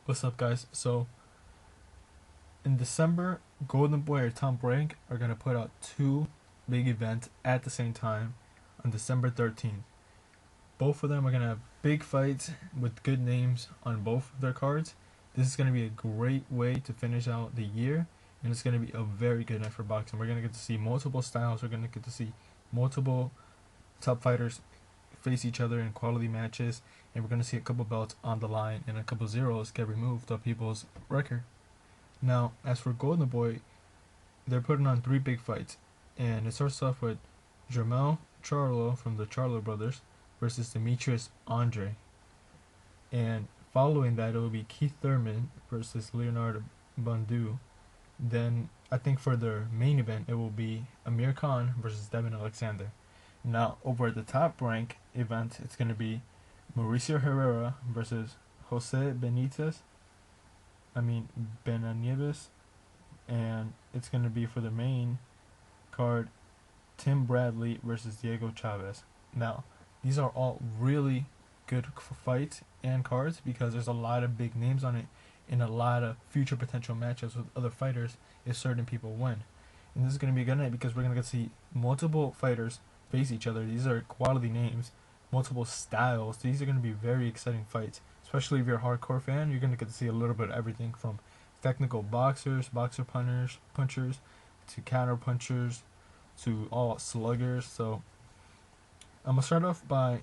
What's up, guys? So, in December, GoldenBoy or TopRank are going to put out two big events at the same time on December 13th. Both of them are going to have big fights with good names on both of their cards. This is going to be a great way to finish out the year, and it's going to be a very good night for boxing. We're going to get to see multiple styles, we're going to get to see multiple top fighters face each other in quality matches, and we're going to see a couple belts on the line and a couple zeros get removed off people's record. Now, as for GoldenBoy, they're putting on three big fights, and it starts off with Jermell Charlo from the Charlo brothers versus Demetrius Andrade, and following that it will be Keith Thurman versus Leonard Bundu. Then I think for their main event it will be Amir versus Devon Alexander. Now over at the TopRank event, it's going to be Mauricio Herrera versus Benavidez, and it's going to be for the main card Tim Bradley versus Diego Chaves. Now, these are all really good fights and cards because there's a lot of big names on it and a lot of future potential matchups with other fighters if certain people win. And this is going to be a good night because we're going to get to see multiple fighters face each other. These are quality names, multiple styles. These are going to be very exciting fights, especially if you're a hardcore fan. You're going to get to see a little bit of everything from technical boxers, boxer punchers, to counter punchers, to all sluggers. So I'm going to start off by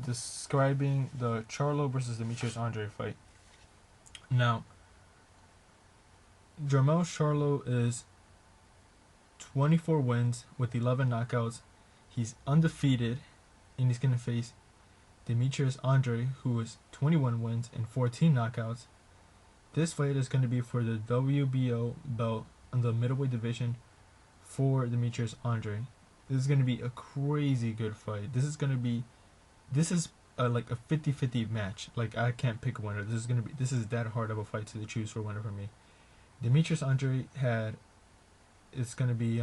describing the Charlo versus Demetrius Andrade fight. Now, Jermell Charlo is 24 wins with 11 knockouts. He's undefeated, and he's going to face Demetrius Andrade, who is 21 wins and 14 knockouts. This fight is going to be for the WBO belt in the middleweight division for Demetrius Andrade. This is going to be a crazy good fight. This is like a 50-50 match. Like, I can't pick a winner. This is that hard of a fight to choose for a winner for me. Demetrius Andrade is going to be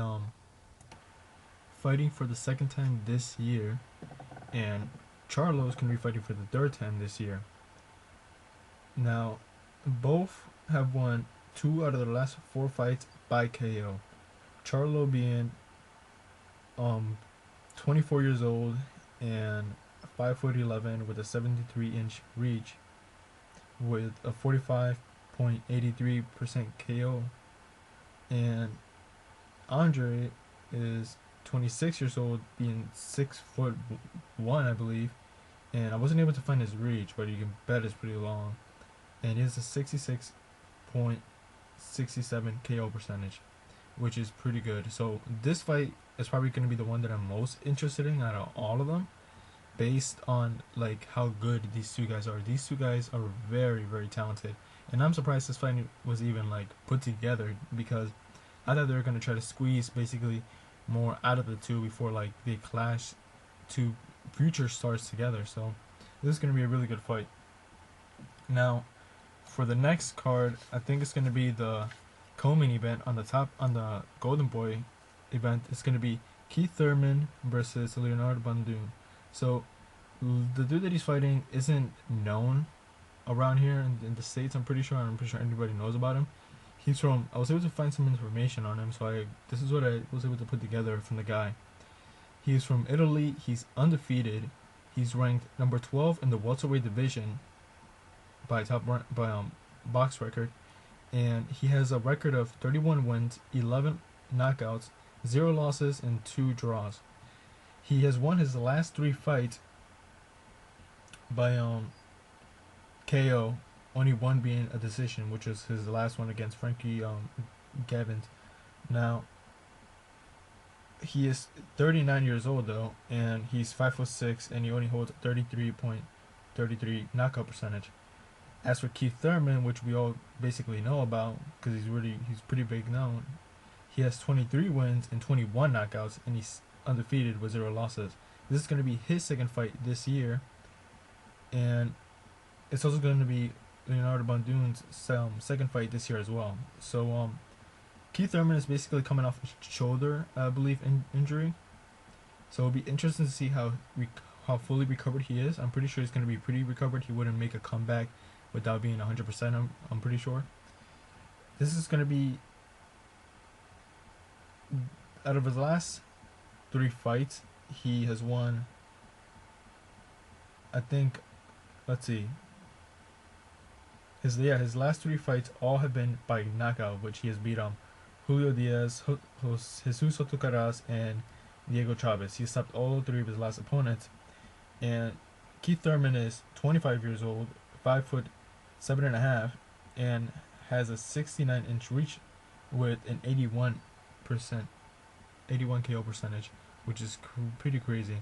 fighting for the second time this year, and Charlo is going to be fighting for the third time this year. Now, both have won 2 out of their last 4 fights by KO. Charlo being 24 years old and 5'11" with a 73-inch reach with a 45.83% KO, and Andre is 26 years old, being 6'1", I believe, and I wasn't able to find his reach, but you can bet it's pretty long, and he has a 66.67 KO percentage, which is pretty good. So this fight is probably going to be the one that I'm most interested in out of all of them, based on like how good these two guys are. These two guys are very, very talented, and I'm surprised this fight was even like put together, because I thought they were going to try to squeeze basically more out of the two before like they clash two future stars together. So this is going to be a really good fight. Now, for the next card, I think it's going to be the co-main event on the GoldenBoy event. It's going to be Keith Thurman versus Leonard Bundu. So the dude that he's fighting isn't known around here in the States. I'm pretty sure anybody knows about him. I was able to find some information on him, so this is what I was able to put together from the guy. He's from Italy. He's undefeated. He's ranked number 12 in the welterweight division by box record, and he has a record of 31 wins, 11 knockouts, 0 losses, and 2 draws. He has won his last 3 fights by KO, only one being a decision, which was his last one against Frankie Gavins. Now, he is 39 years old though, and he's 5'6", and he only holds 33.33 knockout percentage. As for Keith Thurman, which we all basically know about because he's pretty big known, he has 23 wins and 21 knockouts, and he's undefeated with 0 losses. This is going to be his second fight this year, and it's also going to be Leonardo Bandun's second fight this year as well. So Keith Thurman is basically coming off a shoulder, I believe, injury. So it'll be interesting to see how fully recovered he is. I'm pretty sure he's going to be pretty recovered. He wouldn't make a comeback without being 100%. I'm pretty sure. This is gonna be, out of his last 3 fights, he has won, I think, let's see, his last 3 fights all have been by knockout, which he has beat Julio Diaz, Jesus Soto Caras, and Diego Chaves. He stopped all 3 of his last opponents. And Keith Thurman is 25 years old, 5'7.5", and has a 69-inch reach with an 81 KO percentage, which is pretty crazy.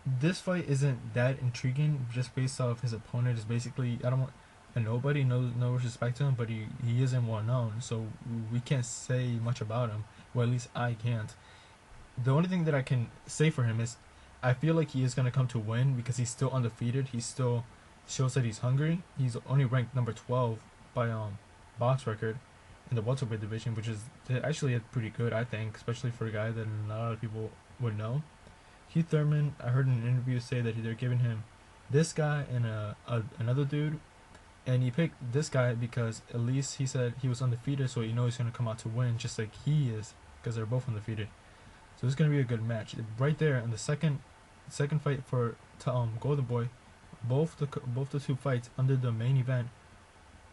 This fight isn't that intriguing just based off his opponent is basically, I don't want, a nobody, no respect to him, but he isn't well known, so we can't say much about him. Well, at least I can't. The only thing that I can say for him is I feel like he is going to come to win because he's still undefeated. He still shows that he's hungry. He's only ranked number 12 by box record in the welterweight division, which is actually pretty good, I think, especially for a guy that not a lot of people would know. Keith Thurman, I heard in an interview say that they're giving him this guy and another dude, and he picked this guy because at least he said he was undefeated, so you know he's going to come out to win just like he is because they're both undefeated. So it's going to be a good match. Right there in the second fight for GoldenBoy, both the 2 fights under the main event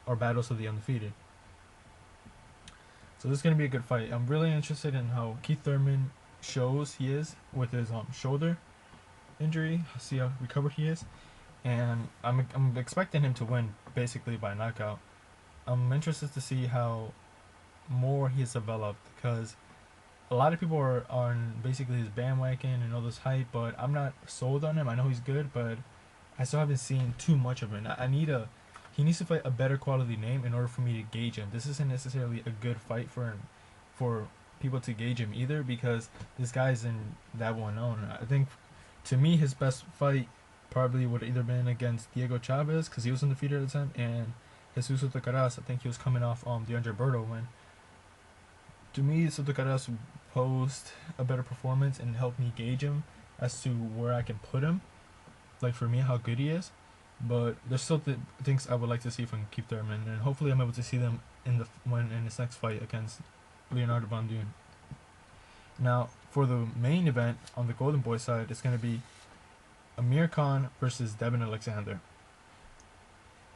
are battles of the undefeated. So this is going to be a good fight. I'm really interested in how Keith Thurman shows he is with his shoulder injury. See how recovered he is, and I'm expecting him to win basically by knockout. I'm interested to see how more he's developed because a lot of people are on basically his bandwagon and all this hype, but I'm not sold on him. I know he's good, but I still haven't seen too much of him. He needs to fight a better quality name in order for me to gauge him. This isn't necessarily a good fight for him, for people to gauge him either, because this guy isn't that well known. I think, to me, his best fight probably would have either been against Diego Chaves, because he was undefeated at the time, and Jesus Soto Caras. I think he was coming off the Andrade win. To me, Soto Caras posed a better performance and helped me gauge him as to where I can put him, like for me, how good he is. But there's still things I would like to see from Keith Thurman, and hopefully I'm able to see them in his next fight against Leonard Bundu. Now, for the main event on the GoldenBoy side, it's going to be Amir Khan versus Devon Alexander.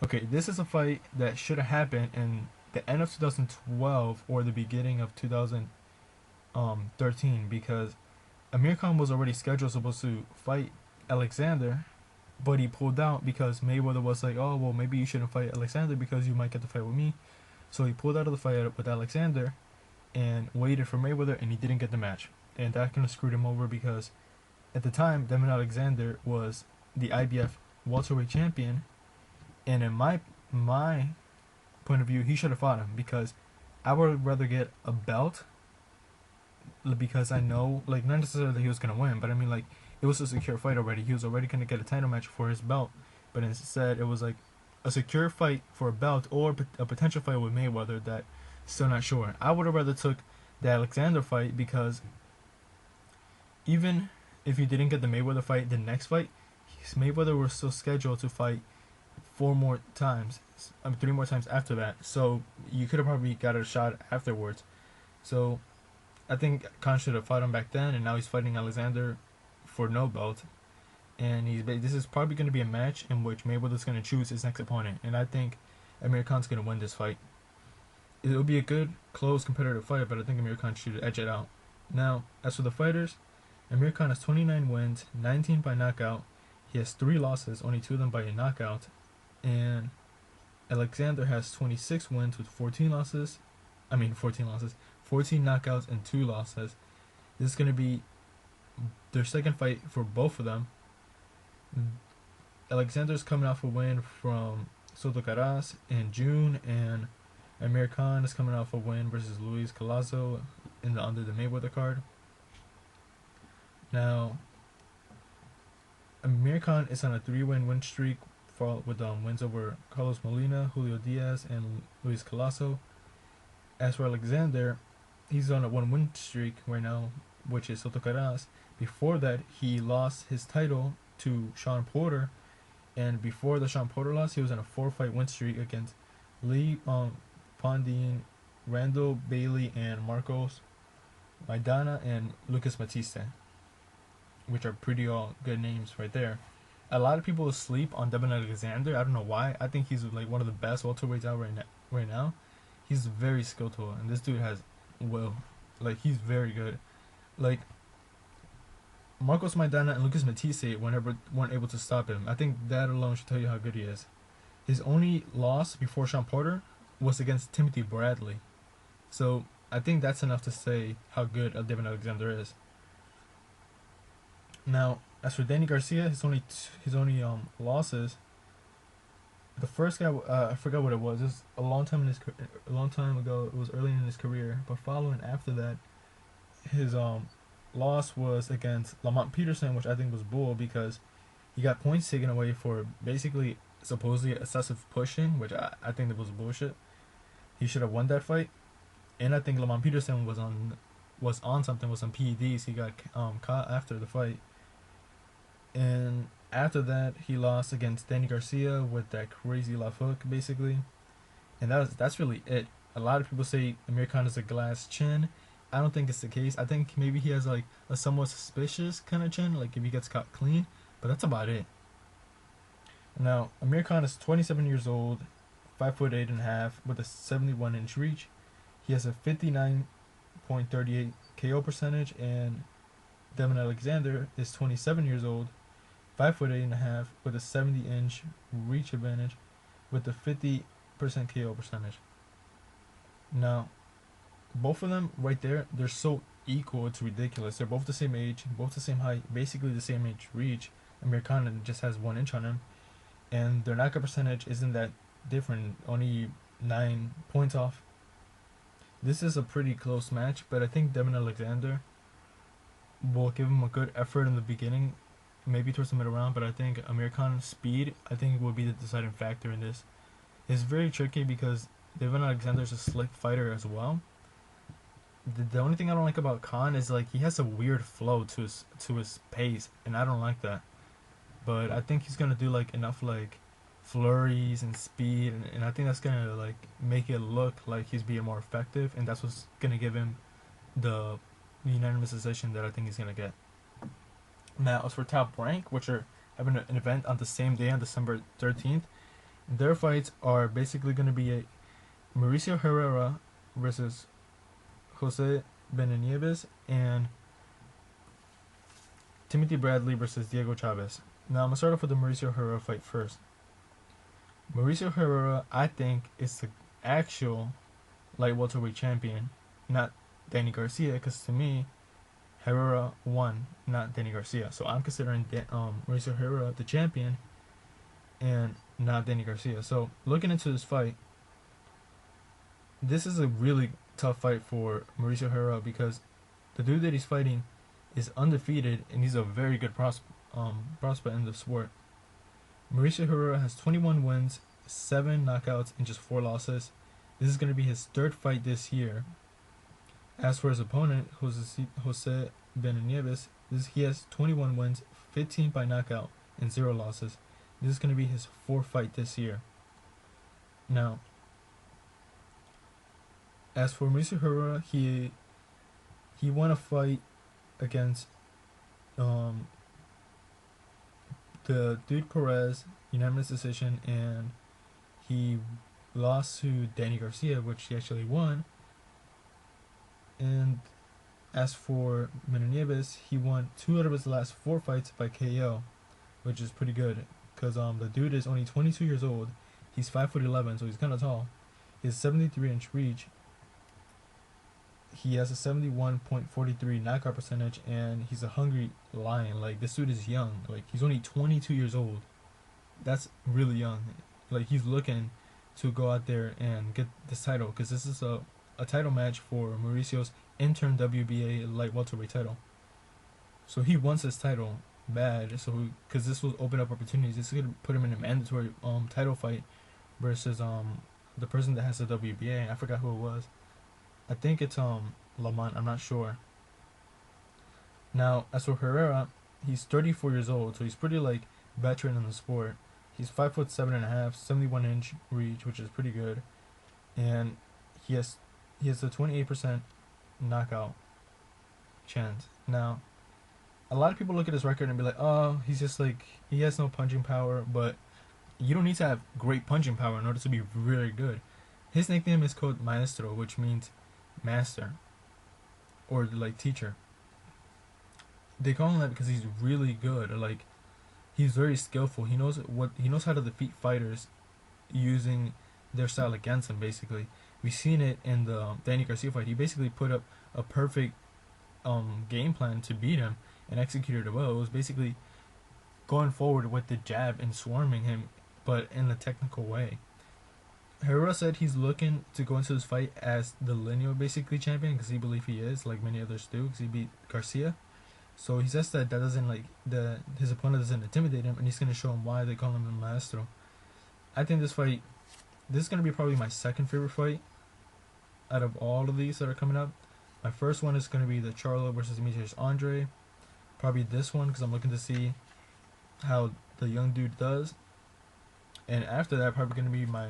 Okay, this is a fight that should have happened in the end of 2012 or the beginning of 2013, because Amir Khan was already supposed to fight Alexander, but he pulled out because Mayweather was like, oh, well, maybe you shouldn't fight Alexander because you might get the fight with me. So he pulled out of the fight with Alexander and waited for Mayweather, and he didn't get the match. And that kind of screwed him over because at the time, Devon Alexander was the IBF welterweight champion, and in my point of view, he should have fought him because I would rather get a belt, because I know, like, not necessarily that he was going to win, but I mean, like, it was a secure fight already. He was already going to get a title match for his belt, but instead it was like a secure fight for a belt or a potential fight with Mayweather that still not sure. I would have rather took the Alexander fight because even if you didn't get the Mayweather fight, the next fight, Mayweather was still scheduled to fight 3 more times after that. So you could have probably got a shot afterwards. So I think Khan should have fought him back then, and now he's fighting Alexander for no belt. And this is probably going to be a match in which Mayweather's going to choose his next opponent, and I think Amir Khan's going to win this fight. It'll be a good, close, competitive fight, but I think Amir Khan should edge it out. Now, as for the fighters, Amir Khan has 29 wins, 19 by knockout. He has 3 losses, only 2 of them by a knockout. And Alexander has 26 wins with 14 losses, 14 knockouts and 2 losses. This is going to be their second fight for both of them. Alexander's coming off a win from Soto Caras in June, and Amir Khan is coming off a win versus Luis Colazo under the Mayweather card. Now, Amir Khan is on a 3-win streak with wins over Carlos Molina, Julio Diaz, and Luis Colazo. As for Alexander, he's on a 1-win streak right now, which is Soto Caras. Before that, he lost his title to Sean Porter And before the Sean Porter loss, he was in a 4-fight win streak against Lee Pondine, Randall Bailey, and Marcos Maidana and Lucas Matiste, which are pretty all good names right there. A lot of people sleep on Devon Alexander. I don't know why. I think he's like one of the best welterweights out right now. He's very skillful, and this dude has will. Like, he's very good. Like, Marcos Maidana and Lucas Matisse weren't able to stop him. I think that alone should tell you how good he is. His only loss before Sean Porter was against Timothy Bradley. So I think that's enough to say how good Devon Alexander is. Now, as for Danny Garcia, his only losses. The first guy, I forgot what it was. It was a long time ago. It was early in his career. But following after that, his loss was against Lamont Peterson, which I think was bull because he got points taken away for basically supposedly excessive pushing, which I think that was bullshit. He should have won that fight, and I think Lamont Peterson was on something with some PEDs. He got caught after the fight, and after that he lost against Danny Garcia with that crazy left hook, basically, and that's really it. A lot of people say Amir Khan has a glass chin. I don't think it's the case. I think maybe he has like a somewhat suspicious kind of chin, like if he gets caught clean, but that's about it. Now, Amir Khan is 27 years old, 5'8.5", with a 71-inch reach. He has a 59.38 KO percentage, and Devon Alexander is 27 years old, 5'8.5", with a 70-inch reach advantage, with a 50% KO percentage. Now, both of them right there, they're so equal, it's ridiculous. They're both the same age, both the same height, basically the same age reach. Amir Khan just has 1 inch on him, and their knockout percentage isn't that different, only 9 points off. This is a pretty close match, but I think Devon Alexander will give him a good effort in the beginning, maybe towards the middle round, but I think Amir Khan's speed, I think, will be the deciding factor in this. It's very tricky because Devon Alexander is a slick fighter as well. The only thing I don't like about Khan is like he has a weird flow to his pace, and I don't like that. But I think he's gonna do like enough like flurries and speed, and I think that's gonna like make it look like he's being more effective, and that's what's gonna give him the unanimous decision that I think he's gonna get. Now, as for TopRank, which are having an event on the same day on December 13th, their fights are basically gonna be a Mauricio Herrera versus Jose Benavidez and Timothy Bradley versus Diego Chaves. Now, I'm going to start off with the Mauricio Herrera fight first. Mauricio Herrera, I think, is the actual light welterweight champion, not Danny Garcia, because to me, Herrera won, not Danny Garcia. So I'm considering Mauricio Herrera the champion and not Danny Garcia. So looking into this fight, this is a really tough fight for Mauricio Herrera because the dude that he's fighting is undefeated and he's a very good prospect in the sport. Mauricio Herrera has 21 wins, 7 knockouts, and just 4 losses. This is going to be his 3rd fight this year. As for his opponent, Jose Benavidez, he has 21 wins, 15 by knockout, and 0 losses. This is going to be his 4th fight this year. Now, as for Mauricio Herrera, he won a fight against the Dude Perez, unanimous decision, and he lost to Danny Garcia, which he actually won. And as for Benavidez, he won 2 out of his last 4 fights by KO, which is pretty good because the dude is only 22 years old. He's 5'11", so he's kind of tall. He has 73-inch reach. He has a 71.43 knockout percentage, and he's a hungry lion. Like, this dude is young. Like, he's only 22 years old. That's really young. Like, he's looking to go out there and get this title because this is a title match for Mauricio's interim WBA light welterweight title. So he wants this title bad. So because this will open up opportunities. This is gonna put him in a mandatory title fight versus the person that has the WBA. I forgot who it was. I think it's Lamont, I'm not sure. Now, as for Herrera, he's 34 years old, so he's pretty like veteran in the sport. He's 5'7.5", 71-inch reach, which is pretty good, and he has a 28% knockout chance. Now, a lot of people look at his record and be like, oh, he's just like, he has no punching power, but you don't need to have great punching power in order to be really good. His nickname is called Maestro, which means master or like teacher. They call him that because he's really good. Like, he's very skillful. He knows how to defeat fighters using their style against him. Basically, we've seen it in the Danny Garcia fight. He basically put up a perfect game plan to beat him and executed it well. It was basically going forward with the jab and swarming him, but in a technical way. Herrera said he's looking to go into this fight as the lineal basically champion because he believes he is, like many others do, because he beat Garcia. So he says that doesn't his opponent doesn't intimidate him, and he's gonna show him why they call him the Maestro. I think this is gonna be probably my second favorite fight out of all of these that are coming up. My first one is gonna be the Charlo versus Demetrius Andrade. Probably this one because I'm looking to see how the young dude does. And after that, probably gonna be my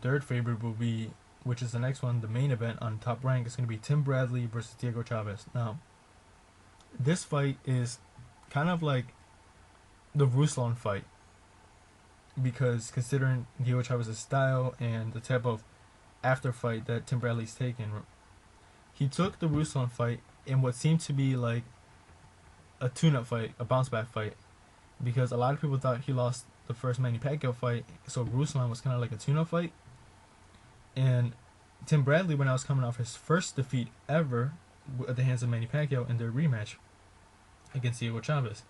third favorite will be, which is the next one, the main event on Top Rank. It's going to be Tim Bradley versus Diego Chaves. Now, this fight is kind of like the Ruslan fight, because considering Diego Chaves' style and the type of after fight that Tim Bradley's taken, he took the Ruslan fight in what seemed to be like a tune-up fight, a bounce-back fight, because a lot of people thought he lost the first Manny Pacquiao fight, so Ruslan was kind of like a tune-up fight. And Tim Bradley, when I was coming off his first defeat ever at the hands of Manny Pacquiao in their rematch against Diego Chaves,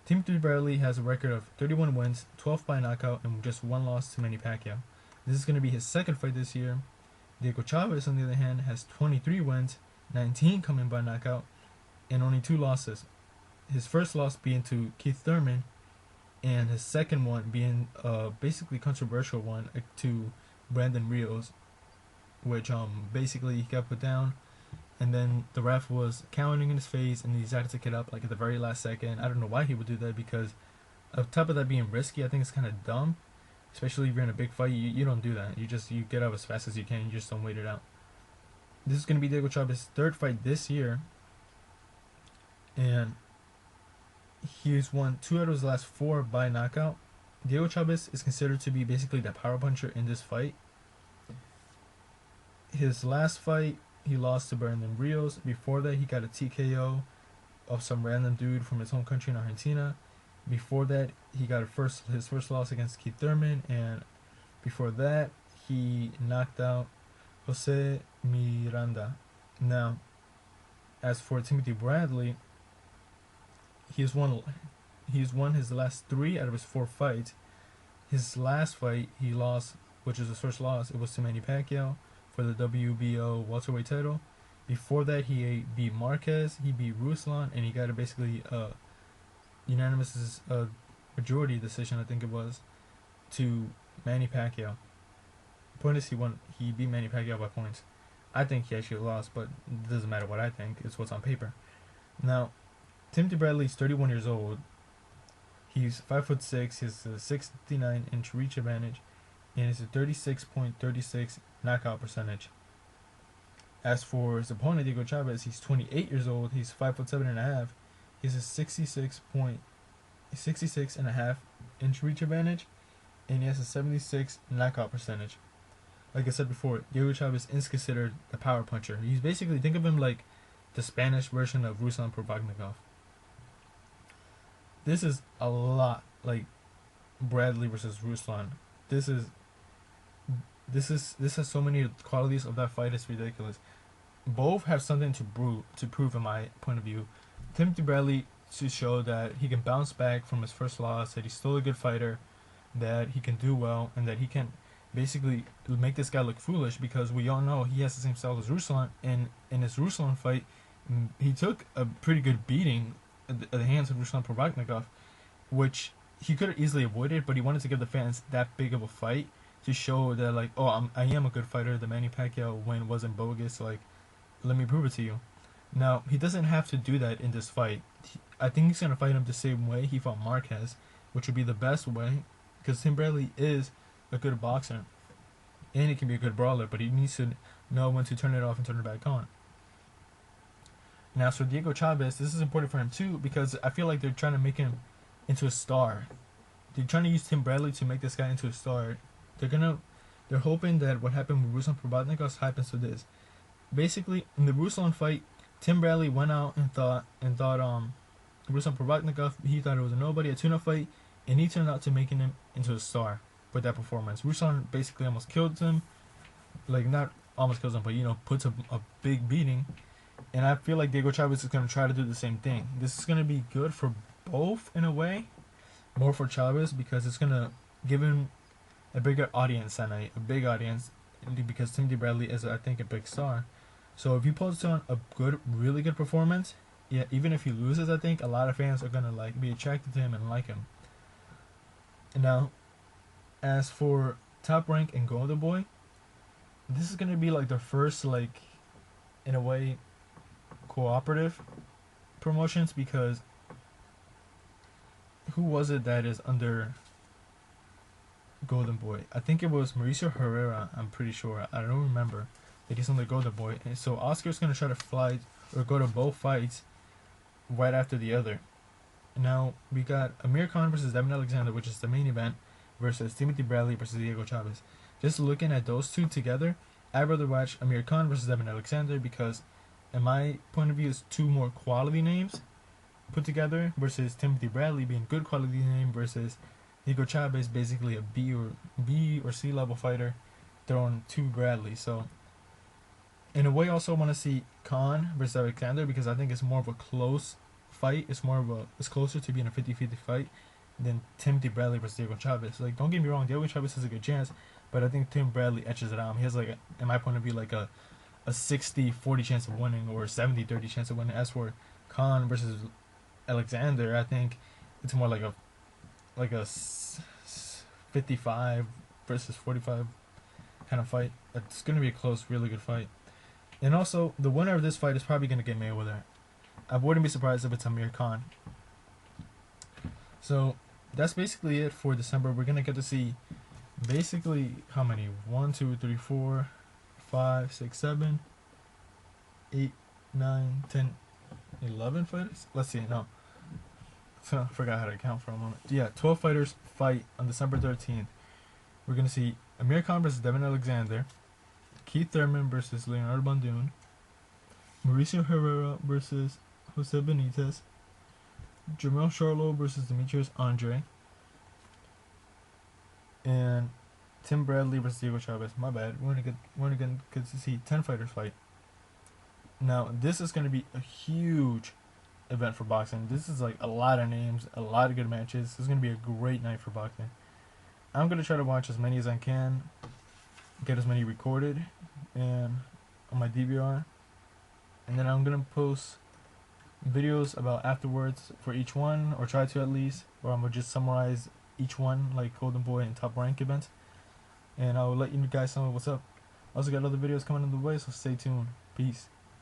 Tim Bradley has a record of 31 wins, 12 by knockout, and just 1 loss to Manny Pacquiao. This is going to be his second fight this year. Diego Chaves, on the other hand, has 23 wins, 19 coming by knockout, and only 2 losses. His first loss being to Keith Thurman, and his second one being basically controversial one to Brandon Rios, which basically he got put down, and then the ref was counting in his face, and he decided to get up like at the very last second. I don't know why he would do that, because on top of that being risky, I think it's kind of dumb, especially if you're in a big fight. You don't do that. You get up as fast as you can. You just don't wait it out. This is going to be Diego Chaves' third fight this year, and he's won 2 out of his last 4 by knockout. Diego Chaves is considered to be basically the power puncher in this fight. His last fight, he lost to Brandon Rios. Before that, he got a TKO of some random dude from his home country in Argentina. Before that, he got his first loss against Keith Thurman, and before that, he knocked out Jose Miranda. Now, as for Timothy Bradley, he's won his last 3 out of his 4 fights. His last fight he lost, which is his first loss, it was to Manny Pacquiao for the WBO welterweight title. Before that, he beat Marquez, he beat Ruslan, and he got a basically unanimous majority decision, I think it was, to Manny Pacquiao. Point is, he beat Manny Pacquiao by points. I think he actually lost, but it doesn't matter what I think, it's what's on paper. Now, Timothy Bradley's 31 years old. He's 5'6", he has a 69-inch reach advantage, and it's a 36.36 knockout percentage. As for his opponent, Diego Chaves, he's 28 years old, he's 5'7.5", he has a 66.5-inch reach advantage, and he has a 76 knockout percentage. Like I said before, Diego Chaves is considered a power puncher. He's basically, think of him like the Spanish version of Ruslan Probotnikov. This is a lot like Bradley versus Ruslan. This has so many qualities of that fight. It's ridiculous. Both have something to prove in my point of view. Timothy Bradley to show that he can bounce back from his first loss, that he's still a good fighter, that he can do well, and that he can basically make this guy look foolish, because we all know he has the same style as Ruslan, and in his Ruslan fight, he took a pretty good beating at the hands of Ruslan Probotnikov, which he could have easily avoided, but he wanted to give the fans that big of a fight to show that, like, oh, I am a good fighter. The Manny Pacquiao win wasn't bogus. Like, let me prove it to you. Now, he doesn't have to do that in this fight. I think he's going to fight him the same way he fought Marquez, which would be the best way, because Tim Bradley is a good boxer and he can be a good brawler, but he needs to know when to turn it off and turn it back on. Now, as for Diego Chaves, this is important for him too, because I feel like they're trying to make him into a star. They're trying to use Tim Bradley to make this guy into a star. They're hoping that what happened with Ruslan Provodnikov happens to this. Basically, in the Ruslan fight, Tim Bradley went out and thought Ruslan Provodnikov, he thought it was a nobody, a tune-up fight, and he turned out to making him into a star with that performance. Ruslan basically almost killed him, like not almost kills him, but puts a big beating. And I feel like Diego Chaves is going to try to do the same thing. This is going to be good for both in a way, more for Chaves because it's going to give him a bigger audience that night, a big audience, because Timothy Bradley is, I think, a big star. So if he pulls on a really good performance, yeah, even if he loses, I think a lot of fans are going to be attracted to him and like him. And now, as for TopRank and GoldenBoy, this is going to be like the first, in a way, cooperative promotions, because who was it that is under GoldenBoy? I think it was Mauricio Herrera, I'm pretty sure. I don't remember that he's under GoldenBoy. And so Oscar's going to try to fly or go to both fights right after the other. Now we got Amir Khan versus Devon Alexander, which is the main event, versus Timothy Bradley versus Diego Chaves. Just looking at those two together, I'd rather watch Amir Khan versus Devon Alexander because, in my point of view, it's two more quality names put together versus Timothy Bradley being good quality name versus Diego Chaves basically a B or C level fighter thrown to Bradley. So in a way, also want to see Khan versus Alexander because I think it's more of a close fight. It's closer to being a 50-50 fight than Timothy Bradley versus Diego Chaves. Like, don't get me wrong, Diego Chaves has a good chance, but I think Tim Bradley etches it out. He has in my point of view, a 60-40 chance of winning or 70-30 chance of winning. As for Khan versus Alexander, I think it's more like a 55 versus 45 kind of fight. It's going to be a close, really good fight. And also, the winner of this fight is probably going to get Mayweather. I wouldn't be surprised if it's Amir Khan. So, that's basically it for December. We're going to get to see basically how many? 1, 2, 3, 4, 5, 6, 7, 8, 9, 10, 11 fighters? Let's see, no. I forgot how to count for a moment. Yeah, 12 fighters fight on December 13th. We're going to see Amir Khan versus Devon Alexander, Keith Thurman versus Leonard Bundu, Mauricio Herrera versus Jose Benitez, Jermell Charlo versus Demetrius Andrade, and Tim Bradley versus Diego Chaves. My bad. We're gonna get to see 10 fighters fight. Now, this is going to be a huge event for boxing. This is a lot of names, a lot of good matches. This is going to be a great night for boxing. I'm going to try to watch as many as I can, get as many recorded and on my DVR, and then I'm going to post videos about afterwards for each one, or try to at least, or I'm going to just summarize each one, like GoldenBoy and TopRank events, and I'll let you guys know what's up. Also got other videos coming in the way, so stay tuned. Peace.